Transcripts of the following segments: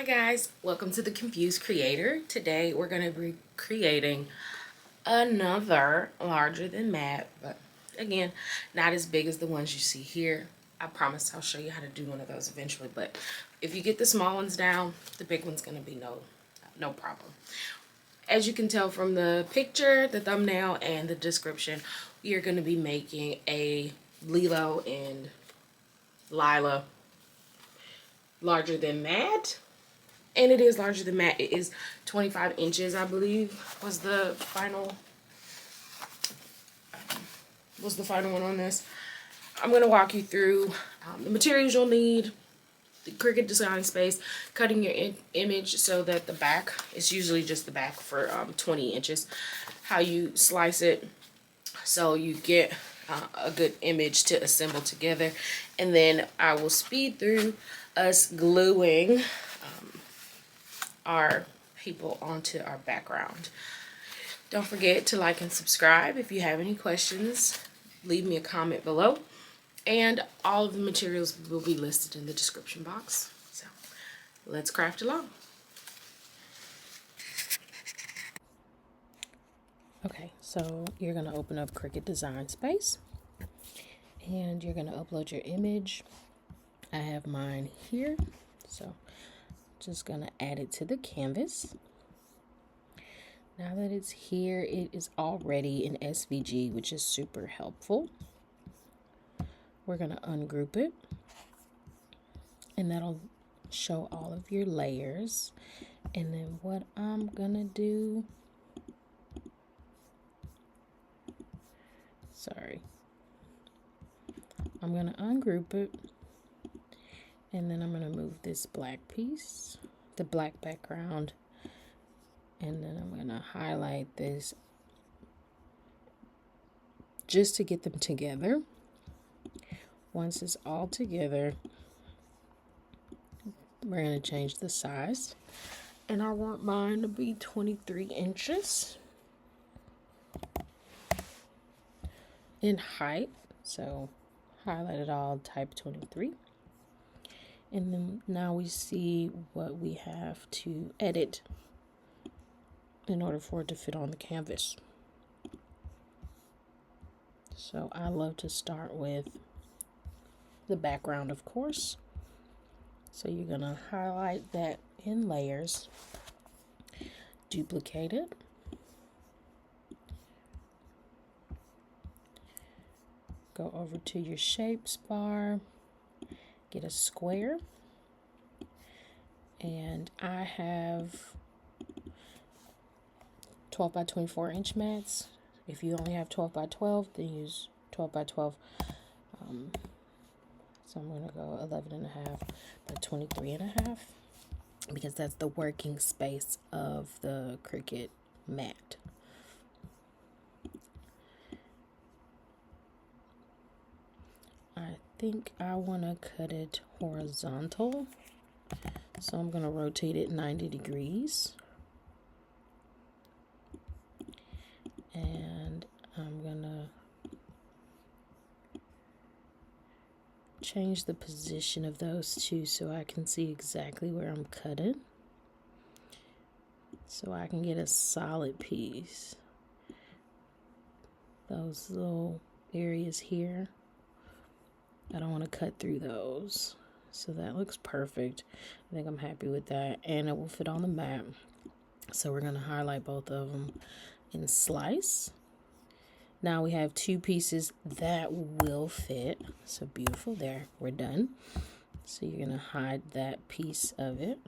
Hi guys, welcome to the Confused Creator. Today we're going to be creating another larger than mat, but again, not as big as the ones you see here. I promise I'll show you how to do one of those eventually, but if you get the small ones down, the big one's going to be no problem. As you can tell from the picture, the thumbnail, and the description, we are going to be making a Lilo and Lila larger than mat. And it is larger than mat. It is 25 inches, I believe, was the final one on this. I'm going to walk you through the materials you'll need, the Cricut design space, cutting your image so that the back is usually just the back for 20 inches, how you slice it so you get a good image to assemble together, and then I will speed through us gluing our people onto our background. Don't forget to like and subscribe. If you have any questions, leave me a comment below, and all of the materials will be listed in the description box. So let's craft along. Okay, so you're going to open up Cricut Design Space and you're going to upload your image. I have mine here, so just going to add it to the canvas. Now that it's here, it is already in SVG, which is super helpful. We're going to ungroup it, and that'll show all of your layers. And then what I'm going to do, I'm going to ungroup it, and then I'm going to move this black piece, the black background, and then I'm going to highlight this just to get them together. Once it's all together, we're going to change the size, and I want mine to be 23 inches in height, so highlight it all, type 23. And then now we see what we have to edit in order for it to fit on the canvas. So I love to start with the background, of course. So you're going to highlight that in layers, duplicate it, go over to your shapes bar, get a square, and I have 12 by 24 inch mats. If you only have 12 by 12, then use 12 by 12. So I'm going to go 11 and a half by 23 and a half, because that's the working space of the Cricut mat. I think I want to cut it horizontal, so I'm going to rotate it 90 degrees. And I'm going to change the position of those two so I can see exactly where I'm cutting, so I can get a solid piece. Those little areas here, I don't want to cut through those, so that looks perfect. I think I'm happy with that, and it will fit on the mat. So we're going to highlight both of them and slice. Now we have two pieces that will fit. So beautiful. There, we're done. So you're going to hide that piece of it.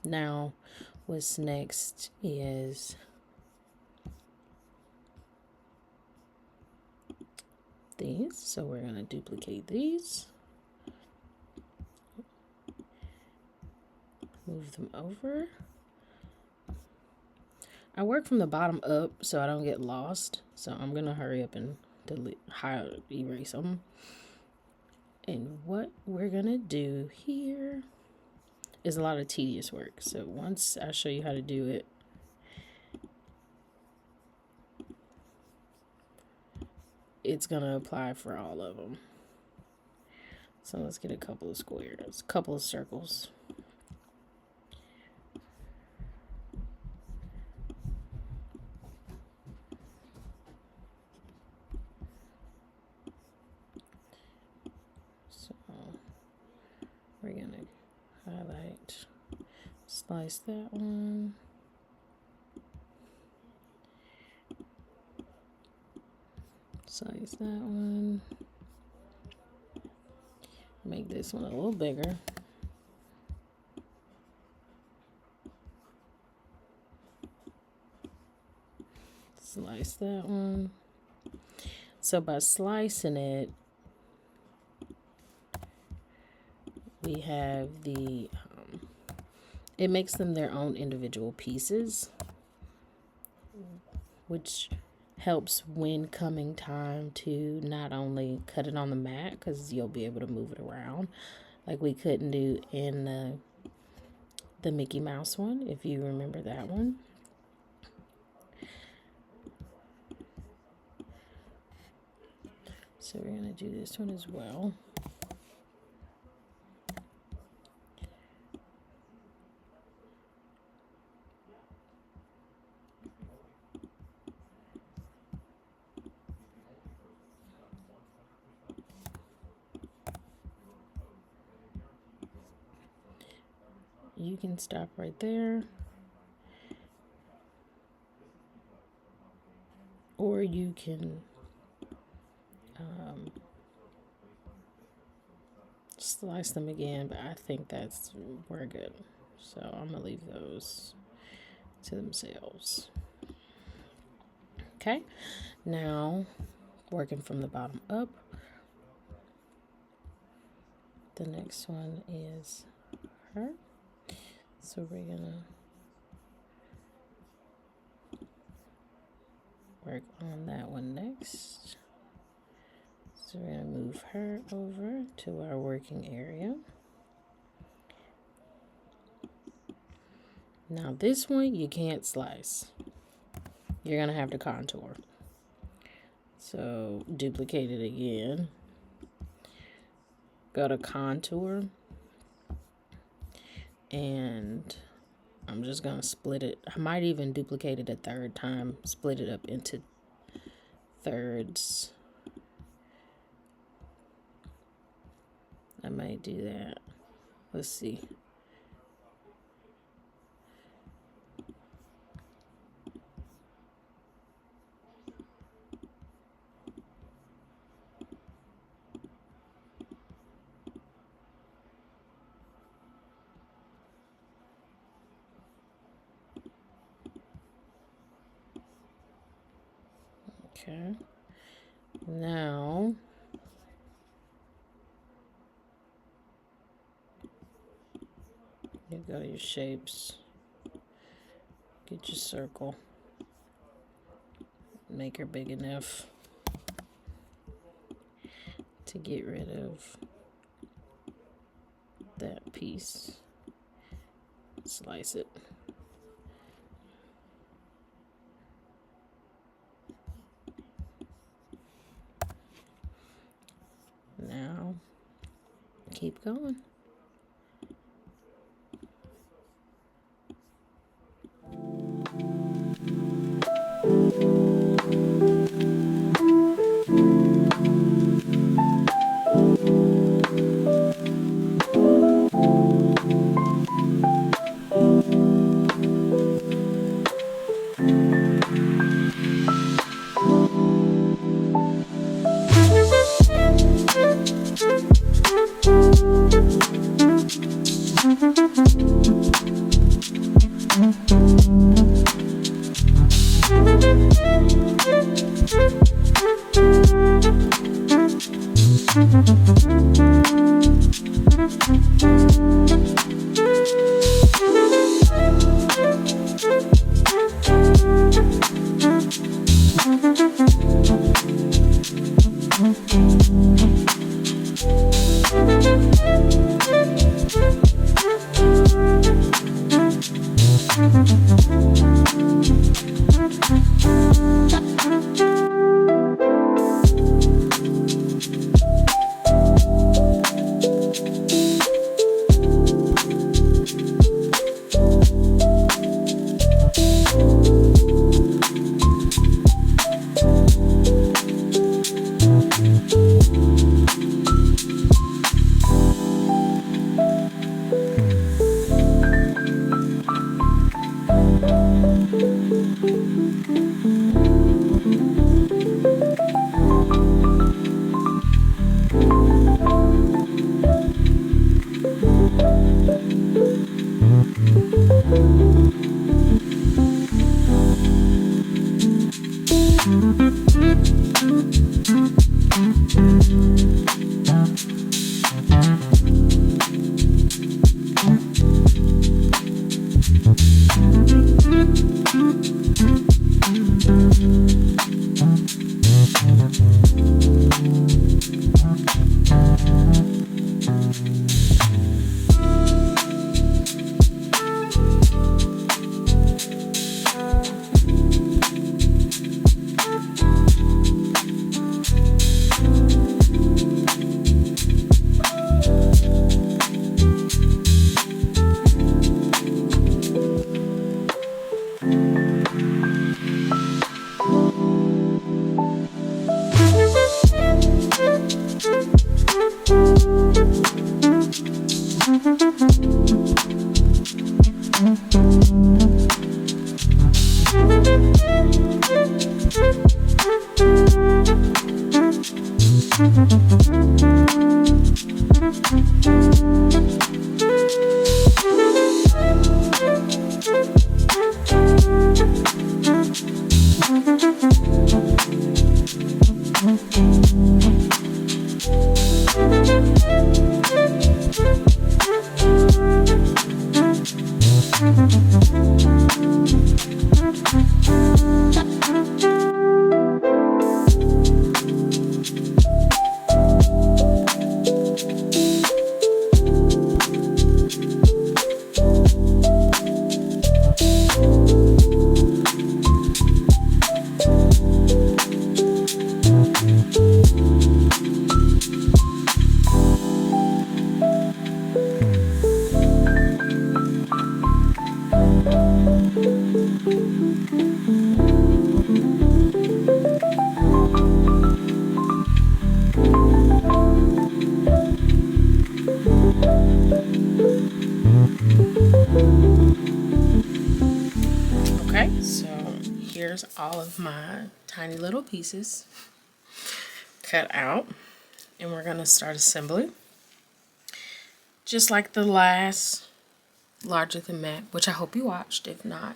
Now what's next is these. So we're going to duplicate these, move them over. I work from the bottom up so I don't get lost. So I'm going to hurry up and erase them. And what we're going to do here is a lot of tedious work. So once I show you how to do it, it's going to apply for all of them. So let's get a couple of squares, a couple of circles. So we're gonna highlight, slice that one. Slice that one. Make this one a little bigger. Slice that one. So by slicing it, we have the, it makes them their own individual pieces, which helps when coming time to not only cut it on the mat, because you'll be able to move it around like we couldn't do in the Mickey Mouse one, if you remember that one. So we're going to do this one as well. You can stop right there, or you can slice them again, but I think we're good. So I'm gonna leave those to themselves. Okay, now working from the bottom up, the next one is her. So we're gonna work on that one next. So we're gonna move her over to our working area. Now this one you can't slice. You're gonna have to contour. So duplicate it again. Go to contour. And I'm just gonna split it. I might even duplicate it a third time, split it up into thirds. I might do that. Let's see. Okay. Now you go to your shapes. Get your circle. Make her big enough to get rid of that piece. Slice it. Now, keep going. Okay, so here's all of my tiny little pieces cut out, and we're going to start assembly. Just like the last larger than map, which I hope you watched. If not,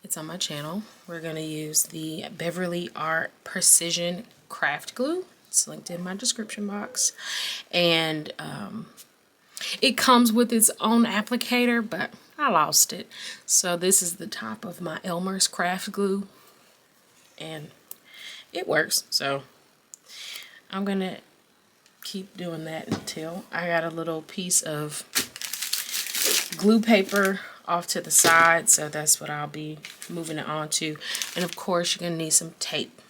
it's on my channel. We're going to use the Beverly Art Precision Craft Glue. It's linked in my description box. And it comes with its own applicator, but I lost it. So this is the top of my Elmer's Craft Glue. And it works. So I'm going to keep doing that until I got a little piece of glue paper off to the side, so that's what I'll be moving it on to. And of course, you're gonna need some tape.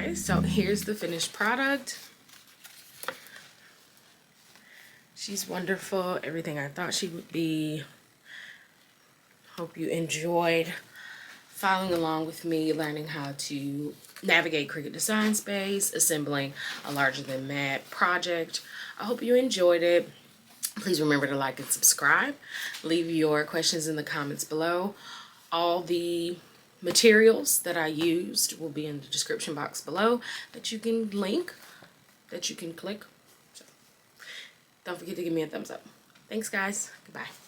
Okay, so here's the finished product. She's wonderful, everything I thought she would be. Hope you enjoyed following along with me, learning how to navigate Cricut Design Space, assembling a larger than matte project. I hope you enjoyed it. Please remember to like and subscribe. Leave your questions in the comments below. All the materials that I used will be in the description box below that you can link, that you can click. So don't forget to give me a thumbs up. Thanks, guys. Goodbye.